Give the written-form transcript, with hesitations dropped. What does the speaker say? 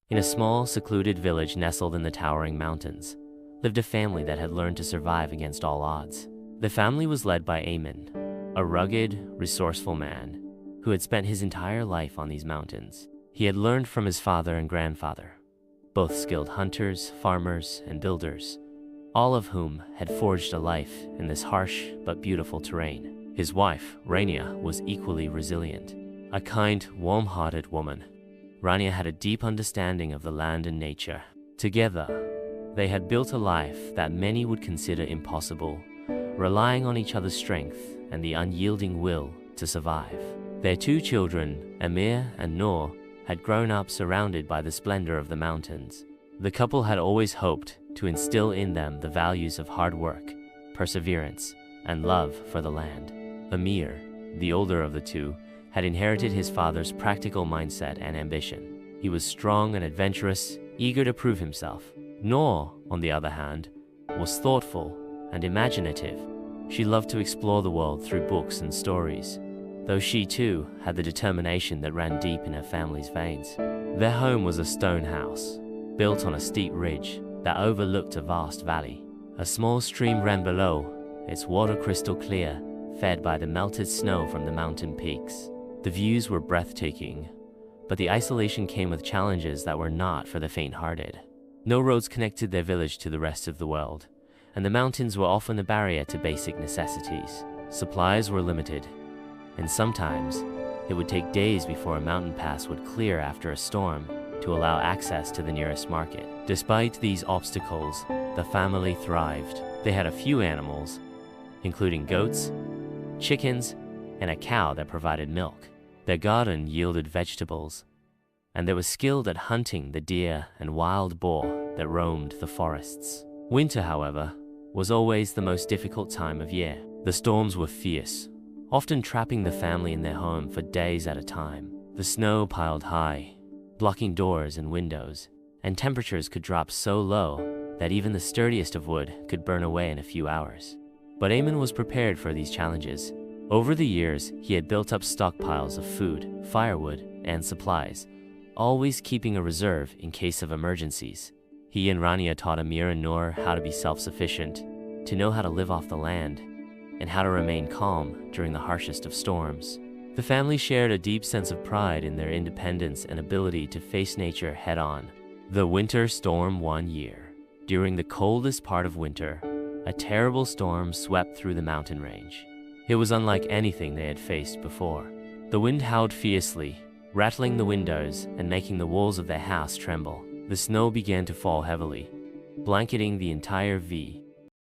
In a small, secluded village nestled in the towering mountains, lived a family that had learned to survive against all odds. The family was led by Ayman, a rugged, resourceful man who had spent his entire life on these mountains. He had learned from his father and grandfather, both skilled hunters, farmers, and builders, all of whom had forged a life in this harsh but beautiful terrain. His wife, Rania, was equally resilient, a kind, warm-hearted woman. Rania had a deep understanding of the land and nature. Together, they had built a life that many would consider impossible, relying on each other's strength and the unyielding will to survive. Their two children, Amir and Noor, had grown up surrounded by the splendor of the mountains. The couple had always hoped to instill in them the values of hard work, perseverance, and love for the land. Amir, the older of the two, had inherited his father's practical mindset and ambition. He was strong and adventurous, eager to prove himself. Noor, on the other hand, was thoughtful and imaginative. She loved to explore the world through books and stories, though she too had the determination that ran deep in her family's veins. Their home was a stone house, built on a steep ridge that overlooked a vast valley. A small stream ran below, its water crystal clear, fed by the melted snow from the mountain peaks. The views were breathtaking, but the isolation came with challenges that were not for the faint-hearted. No roads connected their village to the rest of the world, and the mountains were often a barrier to basic necessities. Supplies were limited, and sometimes it would take days before a mountain pass would clear after a storm to allow access to the nearest market. Despite these obstacles, the family thrived. They had a few animals, including goats, chickens, and a cow that provided milk. Their garden yielded vegetables, and they were skilled at hunting the deer and wild boar that roamed the forests. Winter, however, was always the most difficult time of year. The storms were fierce, often trapping the family in their home for days at a time. The snow piled high, blocking doors and windows, and temperatures could drop so low that even the sturdiest of wood could burn away in a few hours. But Ayman was prepared for these challenges. Over the years, he had built up stockpiles of food, firewood, and supplies, always keeping a reserve in case of emergencies. He and Rania taught Amir and Noor how to be self-sufficient, to know how to live off the land, and how to remain calm during the harshest of storms. The family shared a deep sense of pride in their independence and ability to face nature head-on. The winter storm one year. During the coldest part of winter, a terrible storm swept through the mountain range. It was unlike anything they had faced before. The wind howled fiercely, rattling the windows and making the walls of their house tremble. The snow began to fall heavily, blanketing the entire